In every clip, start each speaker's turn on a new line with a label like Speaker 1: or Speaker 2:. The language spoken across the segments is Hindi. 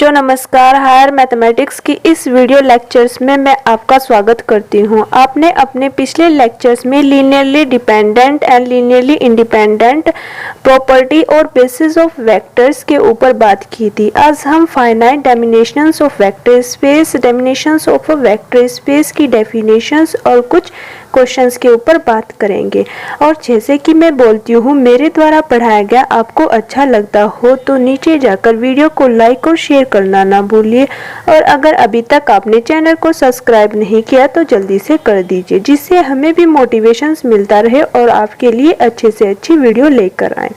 Speaker 1: बच्चों नमस्कार। हायर मैथमेटिक्स की इस वीडियो लेक्चर्स में मैं आपका स्वागत करती हूं। आपने अपने पिछले लेक्चर्स में linearly dependent and linearly independent property और बेसिस ऑफ वेक्टर्स के ऊपर बात की थी। आज हम finite dimensions of vector space, dimensions of a vector space की डेफिनेशंस और कुछ क्वेश्चंस के ऊपर बात करेंगे। और जैसे कि मैं बोलती हूँ, मेरे द्वारा पढ़ाया गया आपको अच्छा लगता हो तो नीचे जाकर वीडियो को लाइक और शेयर करना ना भूलिए। और अगर अभी तक आपने चैनल को सब्सक्राइब नहीं किया तो जल्दी से कर दीजिए, जिससे हमें भी मोटिवेशंस मिलता रहे और आपके लिए अच्छे से अच्छी वीडियो लेकर आए।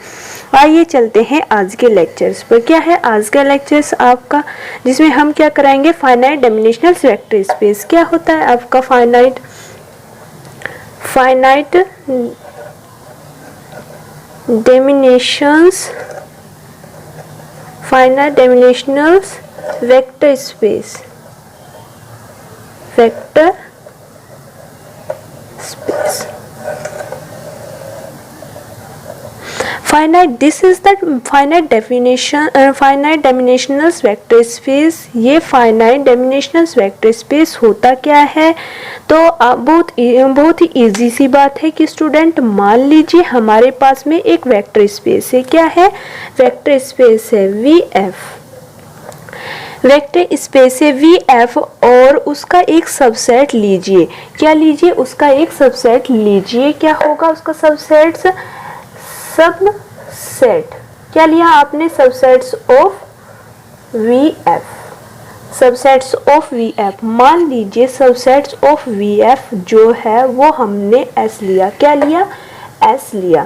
Speaker 1: आइए चलते हैं आज के लेक्चर्स पर। क्या है आज का लेक्चर्स आपका, जिसमें हम क्या कराएंगे, फाइनाइट डायमेंशनल वेक्टर स्पेस। क्या होता है आपका finite dimensional vector space. Finite dimensional vector space. ये फाइनाइट डायमेंशनल वेक्टर स्पेस होता क्या है? तो बहुत ही इजी सी बात है कि स्टूडेंट, मान लीजिए हमारे पास में एक वेक्टर स्पेस है। क्या है? वेक्टर स्पेस है VF। वेक्टर स्पेस है VF और उसका एक सबसेट लीजिए। क्या लीजिए? उसका एक सबसेट लीजिए। क्या होगा उसका सबसेट? सबसेट। क्या लिया आपने? Subsets of VF। Subsets of VF। मान लीजिए सबसेट्स ऑफ VF जो है वो हमने S लिया। क्या लिया? S लिया।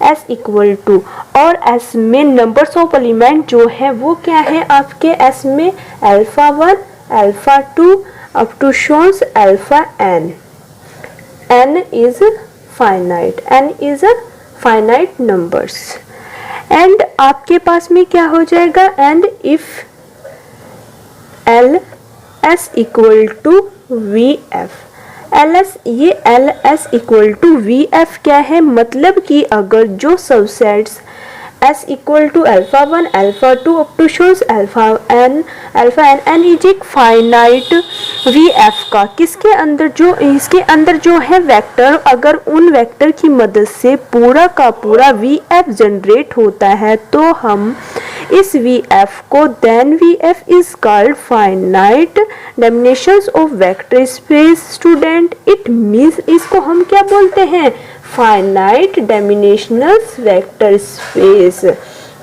Speaker 1: S इक्वल टू, और S में नंबर्स ऑफ एलिमेंट जो है वो क्या है आपके S में? अल्फा 1, अल्फा 2 अप टू शोन्स alpha n। n is finite। n is a finite numbers। And आपके पास में क्या हो जाएगा? And if LS equal to VF। ये LS इक्वल टू VF क्या है? मतलब कि अगर जो subsets S equal to alpha 1, alpha 2 up to शोन्स अल्फा n इज एक फाइनाइट VF का। किसके अंदर? जो इसके अंदर जो है वेक्टर, अगर उन वेक्टर की मदद से पूरा का पूरा VF जनरेट होता है तो हम इस VF को, then VF is called finite dimensions of vector space. Student, it means इसको हम क्या बोलते हैं? Finite dimensional vector space.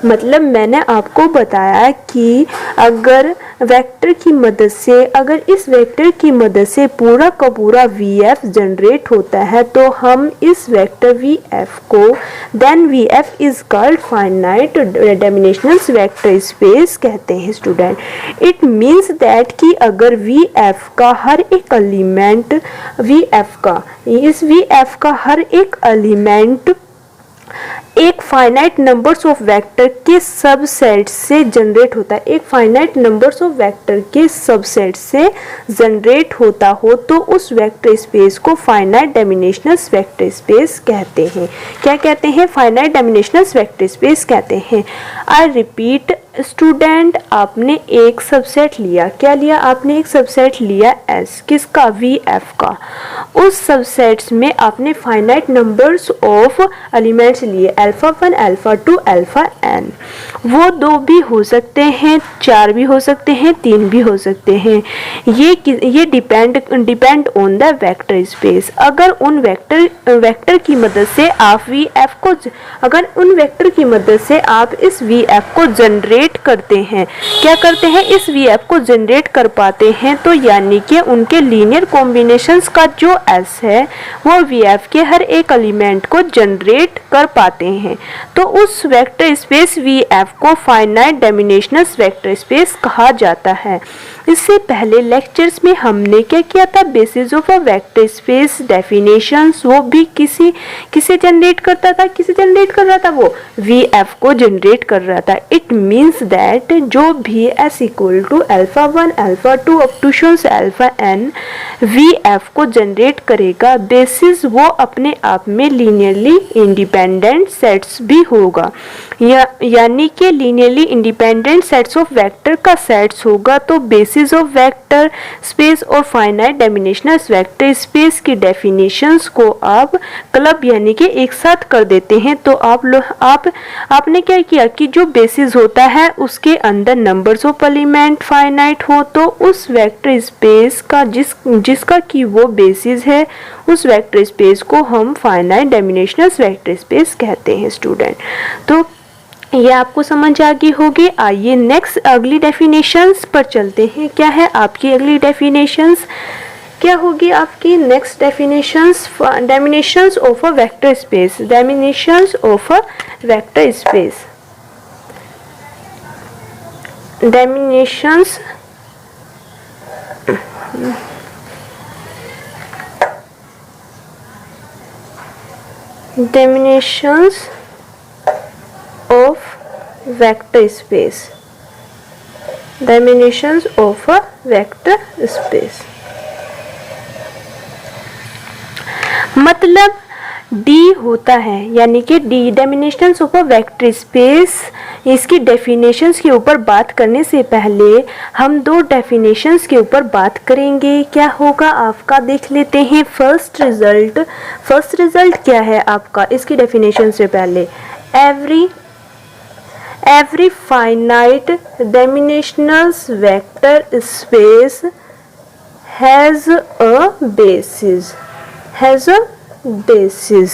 Speaker 1: मतलब मैंने आपको बताया कि अगर वेक्टर की मदद से, अगर इस वेक्टर की मदद से पूरा का पूरा VF जनरेट होता है तो हम इस वेक्टर VF को, then VF is called finite dimensional vector space कहते हैं। स्टूडेंट, इट मीन्स दैट कि अगर VF का हर एक एलिमेंट, इस VF का हर एक एलिमेंट एक फाइनाइट नंबर्स ऑफ वेक्टर के सबसेट से जनरेट होता है, एक फाइनाइट नंबर्स ऑफ वेक्टर के सबसेट से जनरेट होता हो तो उस वेक्टर स्पेस को फाइनाइट डायमेंशनल वेक्टर स्पेस कहते हैं। क्या कहते हैं? फाइनाइट डायमेंशनल वेक्टर स्पेस कहते हैं। आई रिपीट स्टूडेंट, आपने एक सबसेट लिया। क्या लिया आपने? एक सबसेट लिया S। किसका? VF का। उस सबसेट्स में आपने फाइनाइट नंबर्स ऑफ एलिमेंट्स लिए, अल्फा 1, अल्फा 2, अल्फा n। वो 2 भी हो सकते हैं, 4 भी हो सकते हैं, 3 भी हो सकते हैं। ये depend on the vector space. अगर उन वेक्टर की मदद से आप VF को, अगर उन वेक्टर की मदद से आप इस VF को जनरेट करते हैं, क्या करते हैं? इस VF को जनरेट कर पाते हैं, तो यानी कि उनके लीनियर कॉम्बिनेशंस का जो S है वो VF के हर एक एलिमेंट को जनरेट कर पाते हैं, तो उस वेक्टर स्पेस VF को फाइनाइट डायमेंशनल वेक्टर स्पेस कहा जाता है। इससे पहले लेक्चर्स में हमने क्या किया था, basis of a vector space definitions, वो भी किसे जनरेट करता था, किसे जनरेट कर रहा था, वो VF को जनरेट कर रहा था। इट मीन्स दैट जो VS equal to alpha 1 alpha 2 up to शोन्स अल्फा n VF को जनरेट करेगा, बेसिस वो अपने आप में लीनियरली इंडिपेंडेंट सेट्स भी होगा, यानी कि linearly independent sets of vector का सेट्स होगा। तो बेसिस ऑफ वेक्टर स्पेस और फाइनाइट डायमेंशनल वेक्टर स्पेस की डेफिनेशंस को आप क्लब यानी कि एक साथ कर देते हैं। तो आपने क्या किया कि जो बेसिस होता है उसके अंदर नंबर्स ऑफ एलिमेंट फाइनाइट हो, तो उस वेक्टर स्पेस का जिसका कि वो बेसिस है, उस वेक्टर स्पेस को हम फाइनाइट डायमेंशनल वेक्टर स्पेस कहते हैं स्टूडेंट। तो ये आपको समझ आ गई होगी। आइए नेक्स्ट अगली डेफिनेशंस पर चलते हैं। क्या है आपकी अगली डेफिनेशंस, क्या होगी आपकी next definitions of a vector space, definitions of a vector space, definitions of vector space, dimensions of a vector space। मतलब D होता है, यानी कि D dimensions of a vector space. इसकी डेफिनेशंस के ऊपर बात करने से पहले हम दो डेफिनेशंस के ऊपर बात करेंगे। क्या होगा आपका देख लेते हैं। फर्स्ट रिजल्ट क्या है आपका इसकी डेफिनेशन से पहले, every finite dimensional vector space has a basis,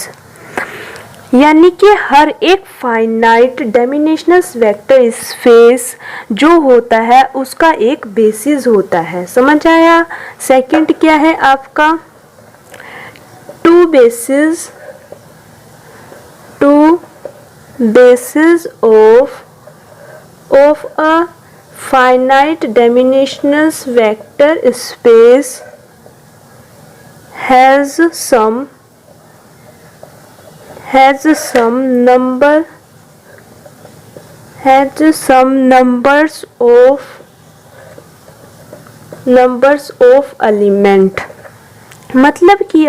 Speaker 1: यानी कि हर एक फाइनाइट डायमेंशनल वेक्टर स्पेस जो होता है उसका एक बेसिस होता है। समझ आया। सेकंड क्या है आपका, to basis of a finite dimensional vector space has some numbers of element। मतलब कि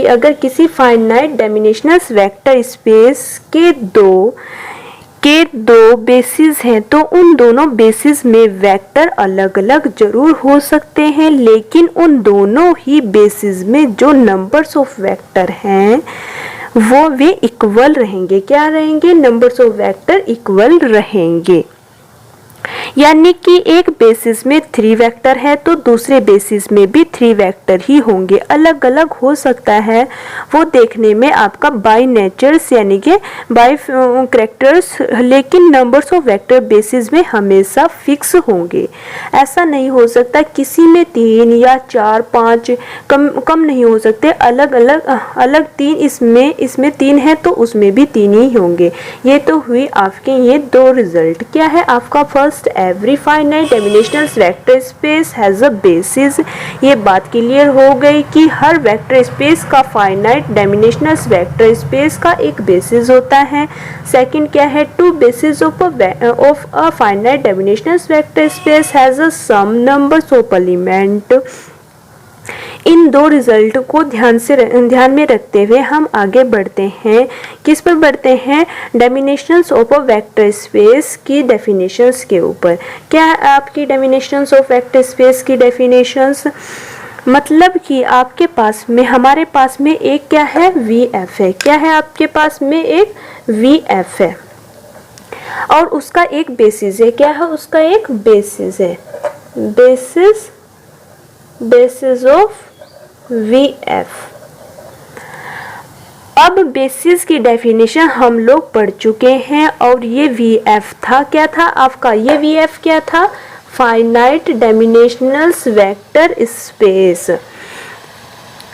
Speaker 1: अगर किसी फाइनाइट डायमेंशनल वेक्टर स्पेस के दो बेसिस हैं, तो उन दोनों बेसिस में वेक्टर अलग अलग जरूर हो सकते हैं, लेकिन उन दोनों ही बेसिस में जो नंबर्स ऑफ वेक्टर हैं वे इक्वल रहेंगे। क्या रहेंगे, नंबर्स ऑफ वेक्टर इक्वल रहेंगे। यानी कि एक बेसिस में 3 वेक्टर है तो दूसरे बेसिस में भी 3 वेक्टर ही होंगे। अलग अलग हो सकता है वो देखने में आपका बाय नेचर्स यानी कि बाय कैरेक्टर्स, लेकिन नंबर्स ऑफ वेक्टर बेसिस में हमेशा फिक्स होंगे। ऐसा नहीं हो सकता किसी में 3 या 4 5 कम नहीं हो सकते। अलग 3 इसमें 3 है तो उसमें भी 3 ही होंगे। ये तो हुई आपके ये दो रिजल्ट। क्या है आपका first, every finite dimensional vector space has a basis. ये बात क्लियर हो गई कि हर वेक्टर स्पेस का फाइनाइट डायमेंशनल वेक्टर स्पेस का एक बेसिस होता है। सेकंड क्या है, two basis of a finite dimensional vector space has a same numbers of element. इन दो रिजल्ट को ध्यान में रखते हुए हम आगे बढ़ते हैं। किस पर बढ़ते हैं, dimensions of a vector space की डेफिनेशंस के ऊपर। क्या है आपकी डायमेंशंस ऑफ वेक्टर स्पेस की डेफिनेशंस, मतलब कि आपके पास में हमारे पास में एक क्या है, VF है। क्या है आपके पास में एक VF है और उसका एक बेसिस है। क्या है, उसका एक बेसिस है, बेसिस ऑफ VF। अब बेसिस की डेफिनेशन हम लोग पढ़ चुके हैं और ये VF था। क्या था आपका ये VF, क्या था, फाइनाइट डायमेंशनल वेक्टर स्पेस।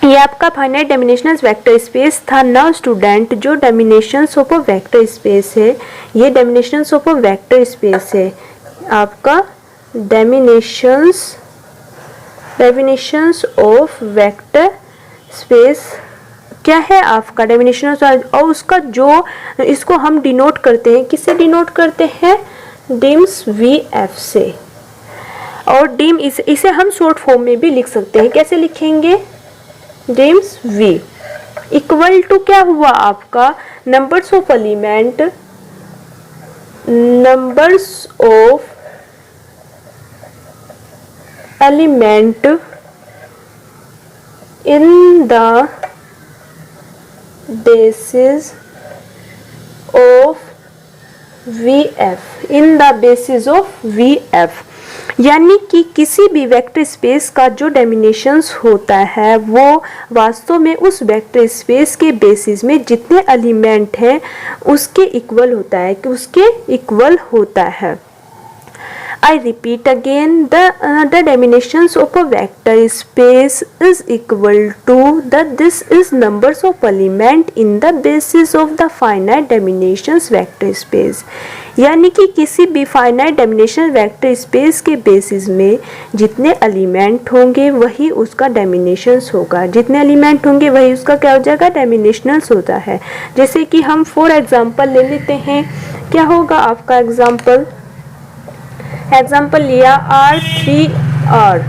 Speaker 1: ये आपका फाइनाइट डायमेंशनल वेक्टर स्पेस था ना स्टूडेंट। जो dimensions of a vector space है, ये dimensions of a vector space है आपका डेफिनेशंस ऑफ वेक्टर स्पेस क्या है आपका डेफिनेशन, और उसका जो इसको हम डिनोट करते हैं, किससे डिनोट करते हैं, डिम्स वी एफ से। और डिम इसे हम शॉर्ट फॉर्म में भी लिख सकते हैं, कैसे लिखेंगे, डिम्स वी इक्वल टू क्या हुआ आपका, numbers of element in the basis of VF, in the basis of VF, यानी कि किसी भी वेक्टर स्पेस का जो डायमेंशंस होता है वो वास्तव में उस वेक्टर स्पेस के बेसिस में जितने एलिमेंट हैं उसके इक्वल होता है, कि उसके इक्वल होता है। I repeat again, the dimensions of a vector space is equal to this is numbers of element in the basis of the finite dimensions vector space, यानी कि किसी भी फाइनाइट डायमेंशन वेक्टर स्पेस के बेसिस में जितने एलिमेंट होंगे वही उसका डायमेंशंस होगा, जितने एलिमेंट होंगे वही उसका क्या हो जाएगा, डायमेंशनल्स होता है। जैसे कि हम फॉर एग्जांपल ले लेते हैं, क्या होगा आपका एग्जाम्पल लिया R3R,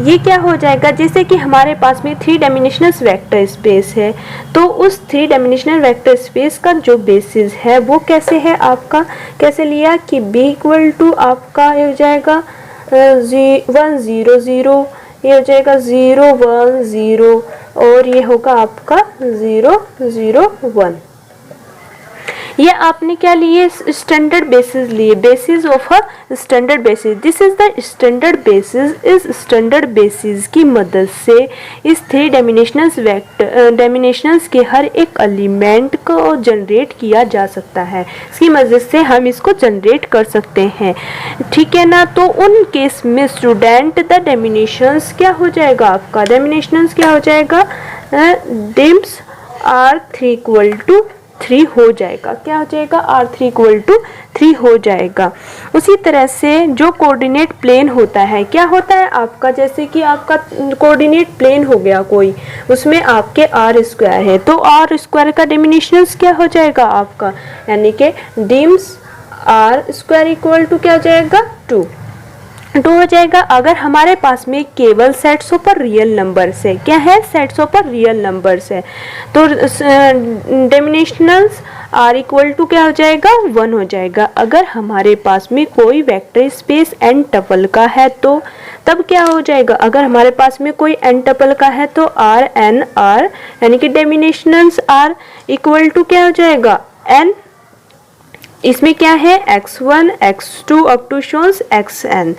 Speaker 1: ये क्या हो जाएगा, जैसे कि हमारे पास में 3 डायमेंशनल वेक्टर स्पेस है, तो उस 3 डायमेंशनल वेक्टर स्पेस का जो बेसिस है वो कैसे है आपका, कैसे लिया कि B इक्वल टू आपका ये हो जाएगा 1 0 0, ये हो जाएगा 0 1 0 और ये होगा आपका 0 0 1। ये आपने क्या लिए, स्टैंडर्ड बेसिस लिए, basis of a standard basis, this is the standard basis. इस स्टैंडर्ड बेसिस की मदद से इस 3 डायमेंशंस के हर एक एलिमेंट को जनरेट किया जा सकता है, इसकी मदद से हम इसको जनरेट कर सकते हैं, ठीक है ना। तो उन केस में स्टूडेंट द डायमेंशंस क्या हो जाएगा आपका, डायमेंशंस क्या हो जाएगा, डिम्स R3 इक्वल टू 3 हो जाएगा, क्या हो जाएगा, R3 इक्वल टू 3 हो जाएगा। उसी तरह से जो कोऑर्डिनेट प्लेन होता है, क्या होता है आपका, जैसे कि आपका कोऑर्डिनेट प्लेन हो गया कोई, उसमें आपके R स्क्वायर है, तो R स्क्वायर का डायमेंशंस क्या हो जाएगा आपका, यानी कि dims R square equal to क्या हो जाएगा 2 हो जाएगा। अगर हमारे पास में केवल सेट्स ऑफ रियल नंबर्स है, क्या है, सेट्स ऑफ रियल नंबर्स है, तो डायमेंशनल्स R इक्वल टू क्या हो जाएगा 1 हो जाएगा। अगर हमारे पास में कोई वेक्टर स्पेस n टपल का है तो तब क्या हो जाएगा, अगर हमारे पास में कोई n टपल का है तो R n R, यानी कि डायमेंशनल्स R इक्वल टू क्या हो जाएगा n, इसमें क्या है x1 x2 up to शोन्स xn,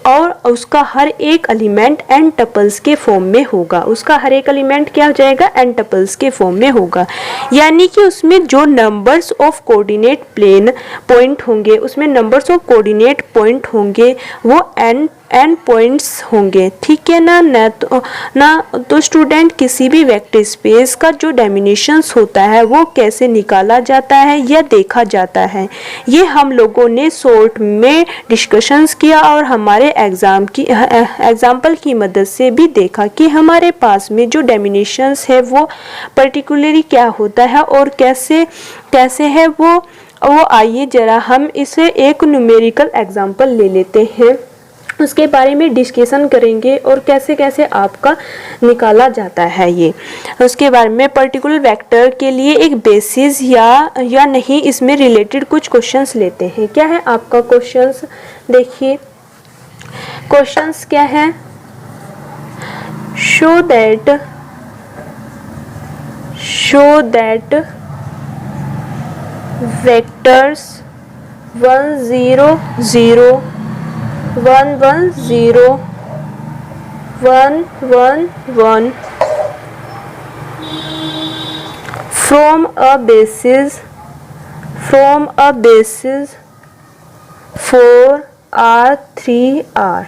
Speaker 1: और उसका हर एक एलिमेंट n टपल्स के फॉर्म में होगा, उसका हर एक एलिमेंट क्या हो जाएगा n टपल्स के फॉर्म में होगा, यानी कि उसमें जो numbers of coordinate plane point होंगे, उसमें नंबर्स ऑफ कोऑर्डिनेट पॉइंट होंगे वो n पॉइंट्स होंगे, ठीक है ना। तो स्टूडेंट किसी भी वेक्टर स्पेस का जो डायमेंशंस होता है वो कैसे निकाला जाता है या देखा जाता है, ये हम लोगों ने शॉर्ट में डिस्कशंस किया और हमारे एग्जाम्पल की मदद से भी देखा कि हमारे पास में जो डायमेंशंस है वो पर्टिकुलरली क्या होता है और कैसे है वो आइए जरा हम इसे एक न्यूमेरिकल एग्जाम्पल ले लेते हैं, उसके बारे में डिस्कशन करेंगे और कैसे कैसे आपका निकाला जाता है ये, उसके बारे में पर्टिकुलर वेक्टर के लिए एक बेसिस या नहीं, इसमें रिलेटेड कुछ क्वेश्चंस लेते हैं। क्या है आपका क्वेश्चंस, देखिए क्वेश्चंस क्या है, show that vectors 1 0 0 1 1 0 1 1 1 from a basis for R3R,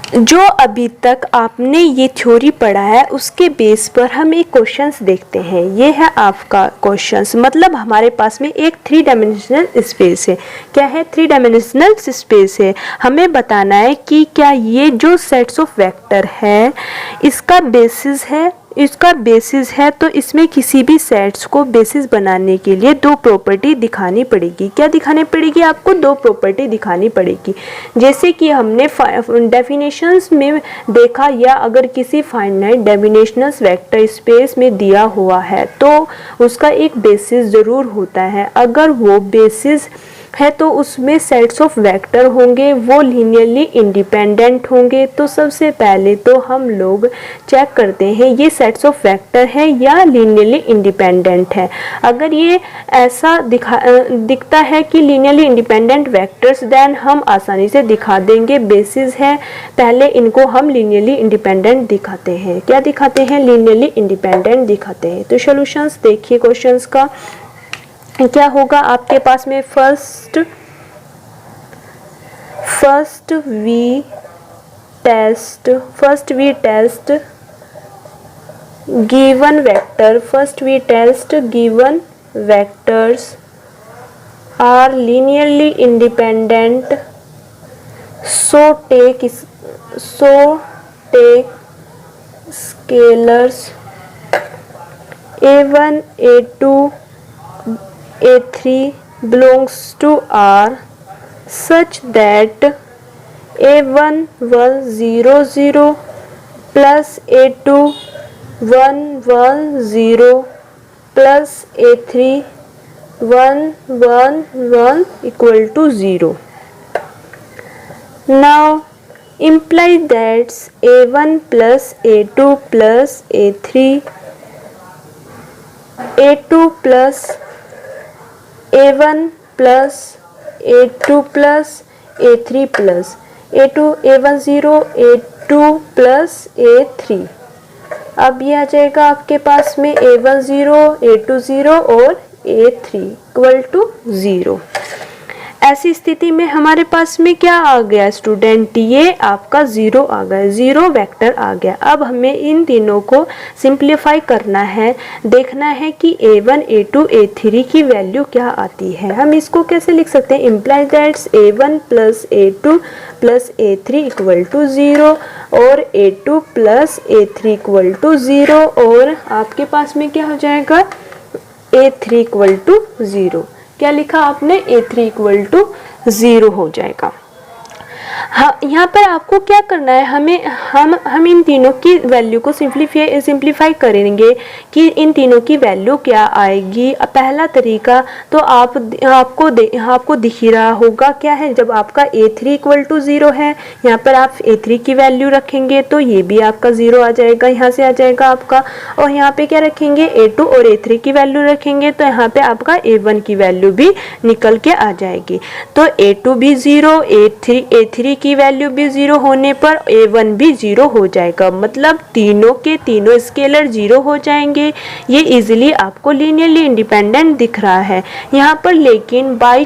Speaker 1: जो अभी तक आपने ये थ्योरी पढ़ा है उसके बेस पर हम एक क्वेश्चंस देखते हैं। ये है आपका क्वेश्चंस, मतलब हमारे पास में एक 3 डायमेंशनल स्पेस है। क्या है? 3 डायमेंशनल स्पेस है। हमें बताना है कि क्या ये जो सेट्स ऑफ वेक्टर है इसका बेसिस है तो इसमें किसी भी सेट्स को बेसिस बनाने के लिए 2 प्रॉपर्टी दिखानी पड़ेगी। क्या दिखानी पड़ेगी? आपको 2 प्रॉपर्टी दिखानी पड़ेगी। जैसे कि हमने डेफिनेशंस में देखा, या अगर किसी फाइनाइट डायमेंशनल वेक्टर स्पेस में दिया हुआ है तो उसका एक बेसिस ज़रूर होता है। अगर वो बेसिस है तो उसमें सेट्स ऑफ वेक्टर होंगे, वो लीनियरली इंडिपेंडेंट होंगे। तो सबसे पहले तो हम लोग चेक करते हैं ये सेट्स ऑफ वेक्टर है या लीनियरली इंडिपेंडेंट है। अगर ये ऐसा दिखता है कि लीनियरली इंडिपेंडेंट वेक्टर्स, देन हम आसानी से दिखा देंगे बेसिस है। पहले इनको हम लीनियरली इंडिपेंडेंट दिखाते हैं। क्या दिखाते हैं? लीनियरली इंडिपेंडेंट दिखाते हैं। तो सॉल्यूशंस देखिए क्वेश्चंस का क्या होगा आपके पास में। First we test given vectors are linearly independent, so take scalars a1 a2 a3 belongs to R such that a1 1 0 0 plus a2 1 1 0 plus a3 1 1 1 equal to 0. Now imply that a1 plus a2 plus a3 a2 plus a1 plus a2 plus a3 plus a2 a1 0 a2 plus a3। अब ये आ जाएगा आपके पास में a1 0 a2 0 और a3 इक्वल टू 0। ऐसी स्थिति में हमारे पास में क्या आ गया स्टूडेंट? ये आपका 0 आ गया, 0 वेक्टर आ गया। अब हमें इन तीनों को सिंप्लीफाई करना है, देखना है कि a1 a2 a3 की वैल्यू क्या आती है। हम इसको कैसे लिख सकते हैं? Imply that's a1 plus a2 plus a3 equal to 0 और a2 plus a3 equal to 0 और आपके पास में क्या हो जाएगा? a3 equal to 0। क्या लिखा आपने? a3 इक्वल टू 0 हो जाएगा। हाँ, यहाँ पर आपको क्या करना है, हम इन तीनों की वैल्यू को सिंप्लीफाई करेंगे कि इन तीनों की वैल्यू क्या आएगी। पहला तरीका तो आपको दिख ही रहा होगा क्या है। जब आपका a3 इक्वल टू 0 है, यहाँ पर आप a3 की वैल्यू रखेंगे तो ये भी आपका 0 आ जाएगा, यहाँ से आ जाएगा आपका। और यहाँ पे क्या रखेंगे? a2 और a3 की वैल्यू रखेंगे तो यहाँ पे आपका a1 की वैल्यू भी निकल के आ जाएगी। तो a2 भी 0, a3 की वैल्यू भी 0 होने पर a1 भी 0 हो जाएगा, मतलब तीनों के तीनों स्केलर 0 हो जाएंगे। ये इजीली आपको लीनियरली इंडिपेंडेंट दिख रहा है यहाँ पर। लेकिन बाय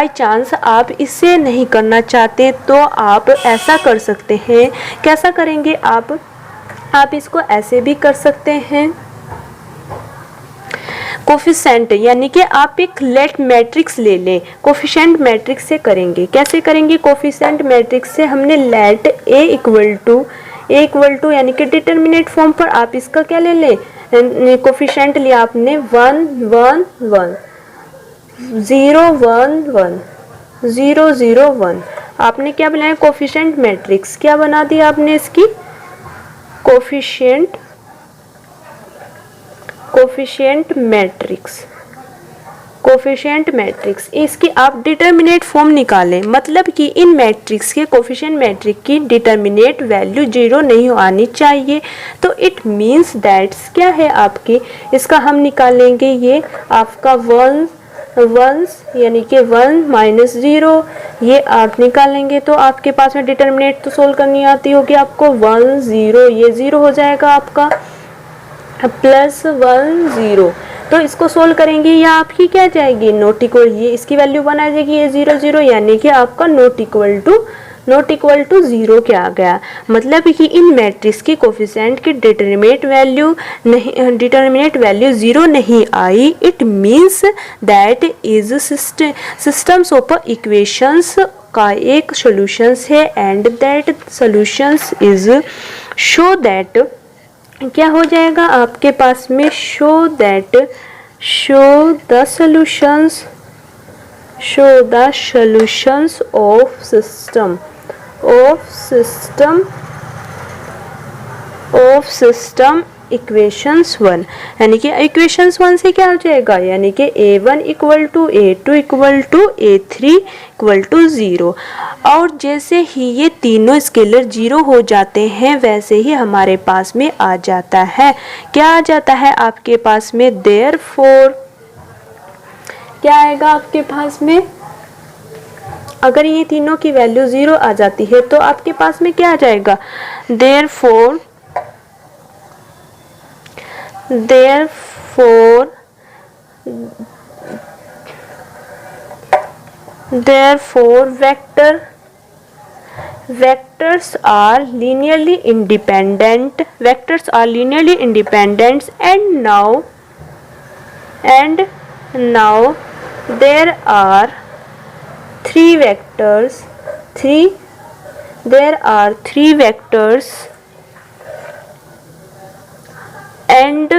Speaker 1: चांस आप इससे नहीं करना चाहते तो आप ऐसा कर सकते हैं। कैसा करेंगे आप इसको ऐसे भी कर सकते हैं। कोफिशिएंट यानी कि आप एक लेट मैट्रिक्स ले लें, कोफिशिएंट मैट्रिक्स से करेंगे। कैसे करेंगे? कोफिशिएंट मैट्रिक्स से हमने लेट a इक्वल टू यानी कि डिटर्मिनेट फॉर्म पर आप इसका क्या ले लें? कोफिशिएंट लिया आपने 1 1 1 0 1 1 0 0 1। आपने क्या बनाया? Coefficient matrix. क्या बना दिया आपने इसकी? Coefficient matrix. इसकी आप डिटर्मिनेट फॉर्म निकालें, मतलब कि इन मैट्रिक्स के कोफिशिएंट मैट्रिक्स की डिटर्मिनेट वैल्यू 0 नहीं आनी चाहिए। तो इट मीन्स दैट्स क्या है आपकी, इसका हम निकालेंगे ये आपका 1 यानी कि 1 माइनस 0, ये आप निकालेंगे तो आपके पास में डिटर्मिनेट तो सोल्व करनी आती होगी आपको। 1 0 ये 0 हो जाएगा आपका, प्लस 1 0। तो इसको सोल्व करेंगे या आपकी क्या जाएगी? नॉट इक्वल, ये इसकी वैल्यू 1 आ जाएगी, ये 0 0 यानी कि आपका not equal to not equal to 0 क्या आ गया, मतलब कि इन मैट्रिक्स की कोफिशिएंट की डिटरमिनेट वैल्यू 0 नहीं आई। It means that is systems of equations का एक सॉल्यूशंस है and that solutions is show that क्या हो जाएगा आपके पास में, show the solutions of system equations 1, यानी कि इक्वेशंस 1 से क्या हो जाएगा, यानी कि a1 equal to a2 equal to a3 equal to 0। और जैसे ही ये तीनों स्केलर 0 हो जाते हैं वैसे ही हमारे पास में आ जाता है, क्या आ जाता है आपके पास में, देयरफॉर क्या आएगा आपके पास में, अगर ये तीनों की वैल्यू 0 आ जाती है तो आपके पास में क्या आ जाएगा, therefore vectors are linearly independent and now there are three vectors and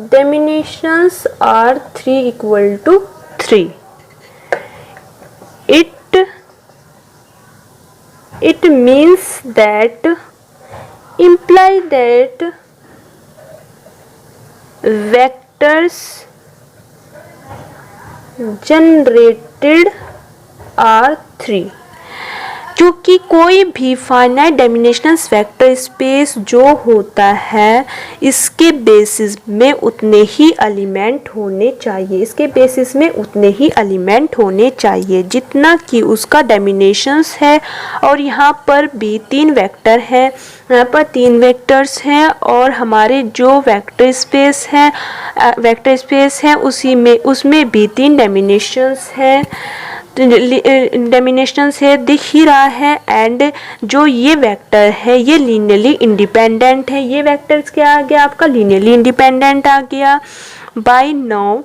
Speaker 1: dimensions are 3 equal to 3. It means that imply that vectors generated are 3, क्योंकि कोई भी फाइनाइट डायमेंशनल वेक्टर स्पेस जो होता है इसके बेसिस में उतने ही एलिमेंट होने चाहिए जितना कि उसका डायमेंशंस है। और यहाँ पर भी 3 वेक्टर हैं, यहाँ पर 3 वेक्टर्स हैं और हमारे जो वेक्टर स्पेस है उसमें भी 3 डायमेंशंस हैं, डायमेंशंस है दिख ही रहा है। एंड जो ये वेक्टर है ये लीनियरली इंडिपेंडेंट है, ये वेक्टर्स क्या आ गया आपका, लीनियरली इंडिपेंडेंट आ गया। By now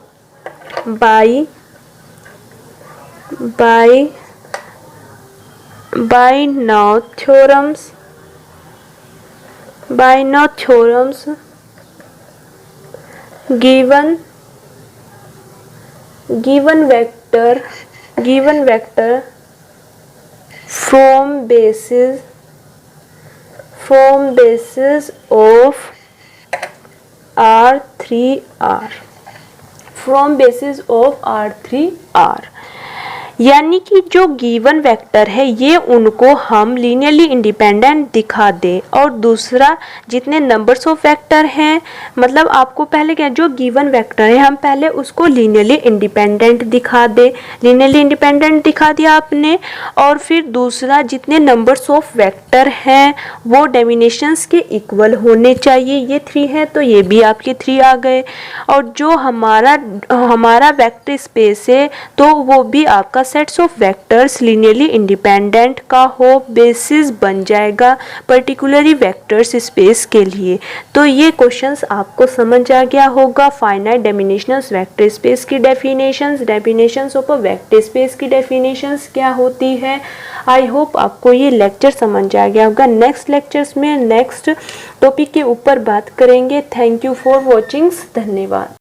Speaker 1: theorems given vector from basis of R3R, यानी कि जो गिवन वेक्टर है ये उनको हम लीनियरली इंडिपेंडेंट दिखा दें। और दूसरा जितने नंबर्स ऑफ वेक्टर हैं, मतलब आपको पहले क्या, जो गिवन वेक्टर है हम पहले उसको लीनियरली इंडिपेंडेंट दिखा दें, लीनियरली इंडिपेंडेंट दिखा दिया आपने। और फिर दूसरा जितने नंबर्स ऑफ वेक्टर हैं वो डायमेंशंस के इक्वल होने चाहिए, ये 3 है तो ये भी आपके 3 आ गए। और जो हमारा वेक्टर स्पेस है तो वो भी आपका sets of vectors linearly independent का हो बेसिस बन जाएगा पर्टिकुलरली वेक्टर्स स्पेस के लिए। तो ये क्वेश्चंस आपको समझ आ गया होगा। फाइनाइट डायमेंशनल वेक्टर स्पेस की definitions of a vector space की डेफिनेशंस क्या होती है। आई होप आपको ये लेक्चर समझ आ गया होगा। नेक्स्ट लेक्चर्स में नेक्स्ट टॉपिक के ऊपर बात करेंगे। थैंक यू फॉर वॉचिंग, धन्यवाद।